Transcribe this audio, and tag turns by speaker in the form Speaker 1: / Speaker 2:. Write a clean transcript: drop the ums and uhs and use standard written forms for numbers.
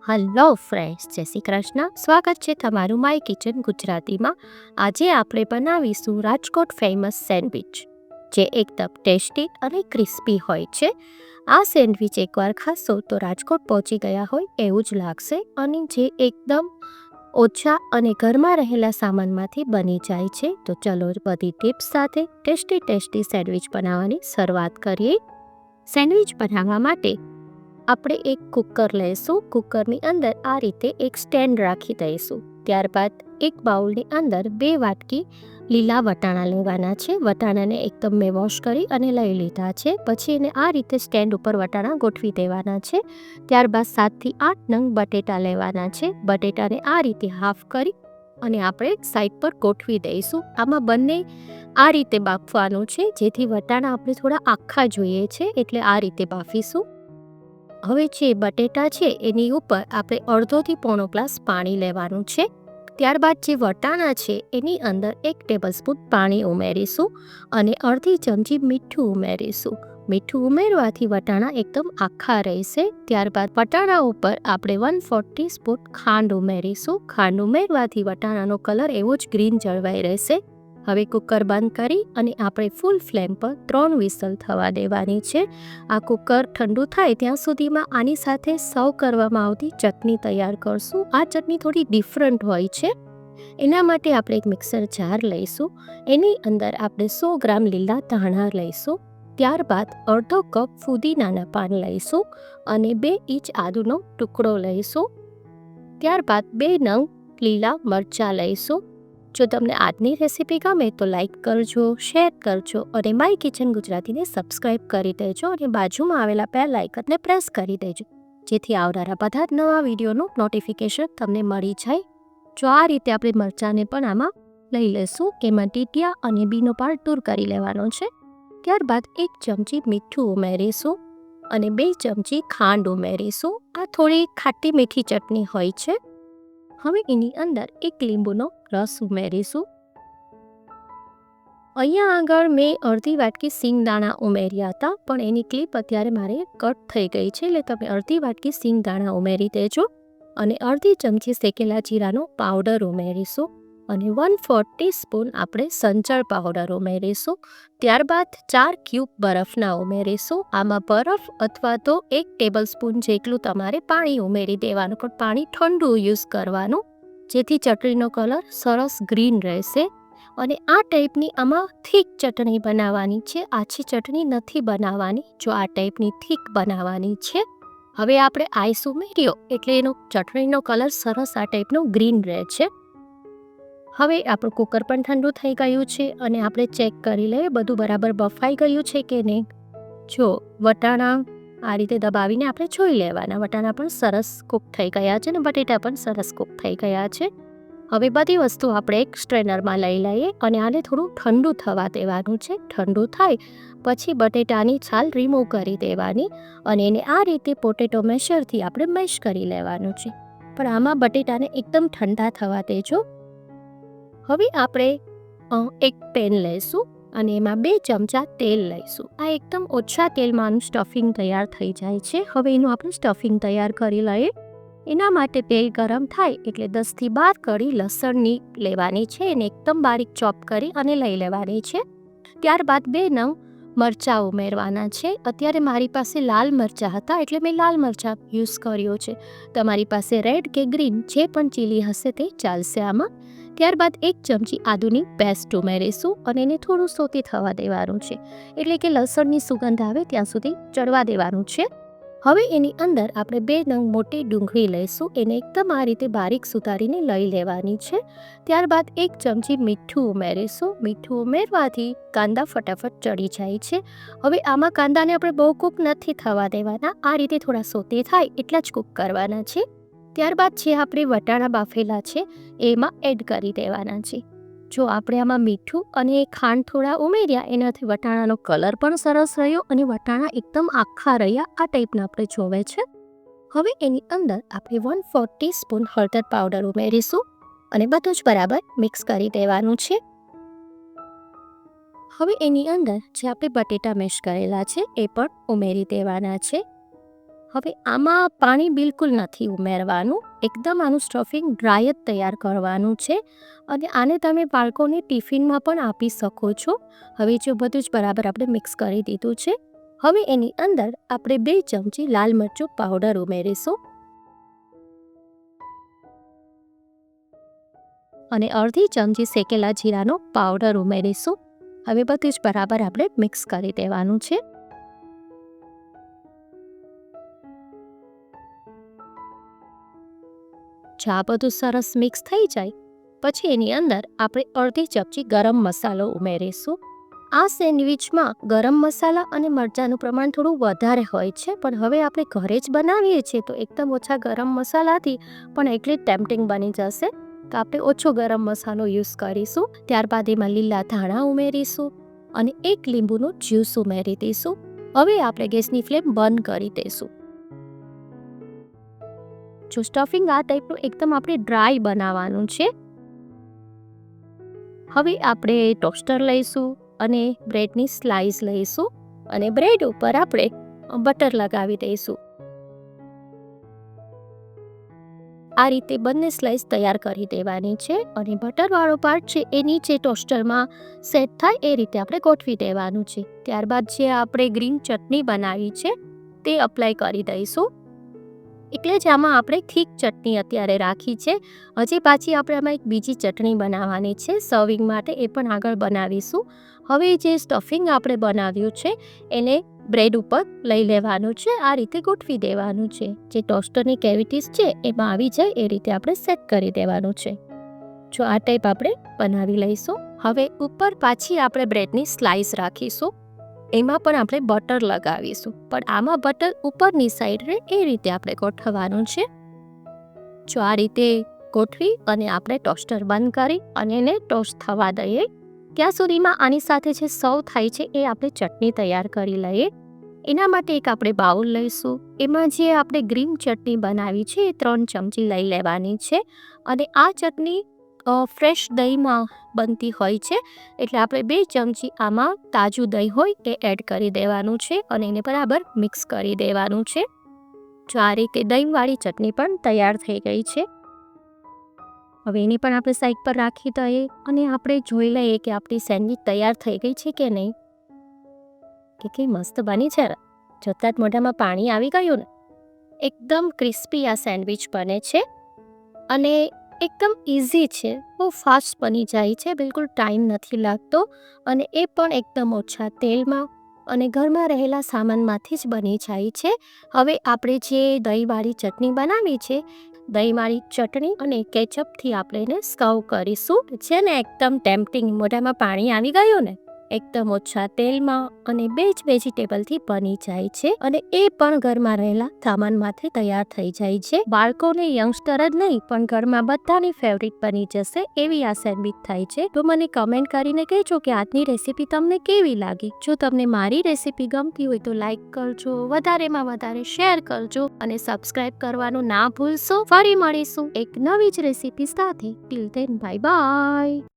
Speaker 1: Hello friends, જય શ્રી કૃષ્ણ. સ્વાગત છે તમારું માય કિચન ગુજરાતીમાં. આજે આપણે બનાવીશું રાજકોટ ફેમસ સેન્ડવિચ, જે એકદમ ટેસ્ટી અને ક્રિસ્પી હોય છે. આ સેન્ડવિચ એકવાર ખાશો તો રાજકોટ પહોંચી ગયા હોય એવું જ લાગશે, અને જે એકદમ ઓછા અને ઘરમાં રહેલા સામાનમાંથી બની જાય છે. તો ચલો બધી ટિપ્સ સાથે ટેસ્ટી સેન્ડવિચ બનાવવાની શરૂઆત કરીએ. સેન્ડવિચ બનાવવા માટે આપણે એક કુકર લઈશું. કુકરની અંદર આ રીતે એક સ્ટેન્ડ રાખી દઈશું. ત્યારબાદ એક બાઉલની અંદર 2 વાટકી લીલા વટાણા લેવાના છે. વટાણાને એકદમ મેં વોશ કરી અને લઈ લીધા છે. પછી એને આ રીતે સ્ટેન્ડ ઉપર વટાણા ગોઠવી દેવાના છે. ત્યારબાદ 7થી 8 નંગ બટેટા લેવાના છે. બટેટાને આ રીતે હાફ કરી અને આપણે સાઈડ પર ગોઠવી દઈશું. આમાં બંને આ રીતે બાફવાનું છે, જેથી વટાણા આપણે થોડા આખા જોઈએ છે, એટલે આ રીતે બાફીશું. હવે જે બટેટા છે એની ઉપર આપણે અડધોથી પોણો ગ્લાસ પાણી લેવાનું છે. ત્યારબાદ જે વટાણા છે એની અંદર 1 ટેબલસ્પૂન પાણી ઉમેરીશું અને અડધી ચમચી મીઠું ઉમેરીશું. મીઠું ઉમેરવાથી વટાણા એકદમ આખા રહેશે. ત્યારબાદ વટાણા ઉપર આપણે 1/4 ટીસ્પૂન ખાંડ ઉમેરીશું. ખાંડ ઉમેરવાથી વટાણાનો કલર એવો જ ગ્રીન જળવાઈ રહેશે. હવે કુકર બંધ કરી અને આપણે ફૂલ ફ્લેમ પર 3 વિસલ થવા દેવાની છે. આ કુકર ઠંડુ થાય ત્યાં સુધીમાં આની સાથે સર્વ કરવામાં આવતી ચટણી તૈયાર કરશું. આ ચટણી થોડી ડિફરન્ટ હોય છે. એના માટે આપણે એક મિક્સર જાર લઈશું. એની અંદર આપણે 100 ગ્રામ લીલા ધાણા લઈશું. ત્યારબાદ અડધો કપ ફુદીનાના પાન લઈશું અને 2 ઇંચ આદુનો ટુકડો લઈશું. ત્યારબાદ 2 નંગ લીલા મરચાં લઈશું. જો તમને આજની રેસીપી ગમે તો લાઈક કરજો, શેર કરજો અને માય કિચન ગુજરાતીને સબસ્ક્રાઈબ કરી દેજો અને બાજુમાં આવેલા બેલ આઇકનને પ્રેસ કરી દેજો, જેથી આવનારા બધા જ નવા વિડીયોનું નોટિફિકેશન તમને મળી જાય. જો આ રીતે આપણે મરચાંને પણ આમાં લઈ લઈશું, એમાં ટીટિયા અને બીનો પાર્ટ દૂર કરી લેવાનો છે. ત્યારબાદ 1 ચમચી મીઠું ઉમેરીશું અને 2 ચમચી ખાંડ ઉમેરીશું. આ થોડી ખાટી મીઠી ચટણી હોય છે. હવે એની અંદર 1 લીંબુનો રસ ઉમેરીશું. અહીંયા આગળ મેં અડધી વાટકી સિંગદાણા ઉમેર્યા હતા, પણ એની ક્લિપ અત્યારે મારે કટ થઈ ગઈ છે, એટલે તમે અડધી વાટકી સિંગદાણા ઉમેરી દેજો અને અડધી ચમચી શેકેલા જીરાનો પાવડર ઉમેરીશું અને 1/4 ટીસ્પૂન આપણે સંચળ પાવડર ઉમેરીશું. ત્યારબાદ 4 ક્યુબ બરફના ઉમેરીશું. આમાં બરફ અથવા તો 1 ટેબલસ્પૂન જેટલું તમારે પાણી ઉમેરી દેવાનું, પણ પાણી ઠંડુ યુઝ કરવાનું, જેથી ચટણીનો કલર સરસ ગ્રીન રહેશે. અને આ ટાઈપની આમાં થીક ચટણી બનાવવાની છે, આછી ચટણી નથી બનાવવાની. જો આ ટાઈપની થીક બનાવવાની છે. હવે આપણે આઈસ ઉમેર્યો એટલે એનો ચટણીનો કલર સરસ આ ટાઈપનો ગ્રીન રહે છે. હવે આપણું કુકર પણ ઠંડુ થઈ ગયું છે અને આપણે ચેક કરી લઈએ બધું બરાબર બફાઈ ગયું છે કે નહીં. જો વટાણા આ રીતે દબાવીને આપણે જોઈ લેવાના. વટાણા પણ સરસ કૂક થઈ ગયા છે અને બટેટા પણ સરસ કૂક થઈ ગયા છે. હવે બધી વસ્તુ આપણે એક સ્ટ્રેનરમાં લઈ લઈએ અને આને થોડું ઠંડુ થવા દેવાનું છે. ઠંડુ થાય પછી બટેટાની છાલ રિમૂવ કરી દેવાની અને એને આ રીતે પોટેટો મેશરથી આપણે મેશ કરી લેવાનું છે. પણ આમાં બટેટાને એકદમ ઠંડા થવા દેજો. હવે આપણે એક પેન લઈશું અને એમાં 2 ચમચા તેલ લઈશું. આ એકદમ ઓછા તેલમાં આનું સ્ટફિંગ તૈયાર થઈ જાય છે. હવે એનું આપણે સ્ટફિંગ તૈયાર કરી લઈએ. એના માટે તેલ ગરમ થાય એટલે 10થી 12 કળી લસણની લેવાની છે. એને એકદમ બારીક ચોપ કરી અને લઈ લેવાની છે. ત્યારબાદ 2 નંગ મરચાં ઉમેરવાના છે. અત્યારે મારી પાસે લાલ મરચાં હતા એટલે મેં લાલ મરચાં યુઝ કર્યો છે. તમારી પાસે રેડ કે ગ્રીન જે પણ ચીલી હશે તે ચાલશે આમાં. ત્યારબાદ 1 ચમચી આદુની પેસ્ટ ઉમેરીશું અને એને થોડું સોતે થવા દેવાનું છે, એટલે કે લસણની સુગંધ આવે ત્યાં સુધી ચડવા દેવાનું છે. હવે એની અંદર આપણે 2 નંગ મોટી ડુંગળી લઈશું. એને એકદમ આ રીતે બારીક સુધારીને લઈ લેવાની છે. ત્યારબાદ 1 ચમચી મીઠું ઉમેરીશું. મીઠું ઉમેરવાથી કાંદા ફટાફટ ચડી જાય છે. હવે આમાં કાંદાને આપણે બહુ કૂક નથી થવા દેવાના, આ રીતે થોડા સોતે થાય એટલા જ કૂક કરવાના છે. ત્યારબાદ જે આપણે વટાણા બાફેલા છે એમાં એડ કરી દેવાના છે. જો આપણે આમાં મીઠું અને ખાંડ થોડા ઉમેર્યા, એનાથી વટાણાનો કલર પણ સરસ રહ્યો અને વટાણા એકદમ આખા રહ્યા આ ટાઈપના આપણે જોવે છે. હવે એની અંદર આપણે 1/4 ટીસ્પૂન હળદર પાવડર ઉમેરીશું અને બધું જ બરાબર મિક્સ કરી દેવાનું છે. હવે એની અંદર જે આપણે બટેટા મેશ કરેલા છે એ પણ ઉમેરી દેવાના છે. હવે આમાં પાણી બિલકુલ નથી ઉમેરવાનું, એકદમ આનું સ્ટફિંગ ડ્રાય જ તૈયાર કરવાનું છે અને આને તમે બાળકોને ટિફિનમાં પણ આપી શકો છો. હવે જો બધું જ બરાબર આપણે મિક્સ કરી દીધું છે, હવે એની અંદર આપણે 2 ચમચી લાલ મરચું પાવડર ઉમેરીશું અને અડધી ચમચી શેકેલા જીરાનો પાવડર ઉમેરીશું. હવે બધું જ બરાબર આપણે મિક્સ કરી દેવાનું છે. જો આ બધું સરસ મિક્સ થઈ જાય પછી એની અંદર આપણે અડધી ચમચી ગરમ મસાલો ઉમેરીશું. આ સેન્ડવિચમાં ગરમ મસાલા અને મરચાંનું પ્રમાણ થોડું વધારે હોય છે, પણ હવે આપણે ઘરે જ બનાવીએ છીએ તો એકદમ ઓછા ગરમ મસાલાથી પણ એટલી ટેમ્પટિંગ બની જશે, તો આપણે ઓછો ગરમ મસાલો યુઝ કરીશું. ત્યારબાદ એમાં લીલા ધાણા ઉમેરીશું અને 1 લીંબુનું જ્યુસ ઉમેરી દઈશું. હવે આપણે ગેસની ફ્લેમ બંધ કરી દઈશું. જો સ્ટફિંગ આ ટાઈપનું એકદમ આપણે ડ્રાય બનાવવાનું છે. હવે આપણે ટોસ્ટર લઈશું અને બ્રેડની સ્લાઇસ લઈશું અને બ્રેડ ઉપર આપણે બટર લગાવી દઈશું. આ રીતે બંને સ્લાઇસ તૈયાર કરી દેવાની છે અને બટરવાળો પાર્ટ છે એ નીચે ટોસ્ટરમાં સેટ થાય એ રીતે આપણે ગોઠવી દેવાનું છે. ત્યારબાદ જે આપણે ગ્રીન ચટણી બનાવી છે તે અપ્લાય કરી દઈશું. એટલે જ આમાં આપણે થીક ચટણી અત્યારે રાખી છે. હજી પાછી આપણે આમાં એક બીજી ચટણી બનાવવાની છે સર્વિંગ માટે, એ પણ આગળ બનાવીશું. હવે જે સ્ટફિંગ આપણે બનાવ્યું છે એને બ્રેડ ઉપર લઈ લેવાનું છે, આ રીતે ગોઠવી દેવાનું છે. જે ટોસ્ટરની કેવિટીઝ છે એમાં આવી જાય એ રીતે આપણે સેટ કરી દેવાનું છે. જો આ ટાઈપ આપણે બનાવી લઈશું. હવે ઉપર પાછી આપણે બ્રેડની સ્લાઇસ રાખીશું, એમાં પણ આપણે બટર લગાવીશું, પણ આમાં બટર ઉપરની સાઈડ રહે એ રીતે આપણે ગોઠવવાનું છે. જો આ રીતે ગોઠવી અને આપણે ટોસ્ટર બંધ કરી અને એને ટોસ્ટ થવા દઈએ. ત્યાં સુધીમાં આની સાથે જે સર્વ થાય છે એ આપણે ચટણી તૈયાર કરી લઈએ. એના માટે એક આપણે બાઉલ લઈશું, એમાં જે આપણે ગ્રીન ચટણી બનાવી છે એ 3 ચમચી લઈ લેવાની છે અને આ ચટણી ફ્રેશ દહીંમાં બનતી હોય છે, એટલે આપણે 2 ચમચી આમાં તાજું દહીં હોય એ એડ કરી દેવાનું છે અને એને બરાબર મિક્સ કરી દેવાનું છે. જો આ રીતે દહીંવાળી ચટણી પણ તૈયાર થઈ ગઈ છે. હવે એની પણ આપણે સાઈડ પર રાખી દઈએ અને આપણે જોઈ લઈએ કે આપણી સેન્ડવિચ તૈયાર થઈ ગઈ છે કે નહીં. કેટલી મસ્ત બની છે, જોતાં જ મોઢામાં પાણી આવી ગયું ને. એકદમ ક્રિસ્પી આ સેન્ડવિચ બને છે અને એકદમ ઇઝી છે, બહુ ફાસ્ટ બની જાય છે, બિલકુલ ટાઈમ નથી લાગતો અને એ પણ એકદમ ઓછા તેલમાં અને ઘરમાં રહેલા સામાનમાંથી જ બની જાય છે. હવે આપણે જે દહીંવાળી ચટણી બનાવી છે, દહીંવાળી ચટણી અને કેચઅપથી આપણે એને સર્વ કરીશું. છે ને એકદમ ટેમ્પટિંગ, મોઢામાં પાણી આવી ગયું ને. એકદમ ઓછા તેલમાં અને 2 જ વેજીટેબલથી બની જાય છે અને એ પણ ઘરમાં રહેલા સામાનમાંથી તૈયાર થઈ જાય છે. બાળકોને, યંગસ્ટર જ નહીં પણ ઘરમાં બધાની ફેવરિટ બની જશે એવી આ સેન્ડવિચ થાય છે. તો મને કમેન્ટ કરીને કહેજો કે આજની રેસીપી તમને કેવી લાગી. જો તમને મારી રેસીપી ગમતી હોય તો લાઈક કરજો, વધારેમાં વધારે શેર કરજો અને સબસ્ક્રાઇબ કરવાનું ના ભૂલશો. ફરી મળીશું એક નવી જ રેસીપી સાથે. Till then bye bye.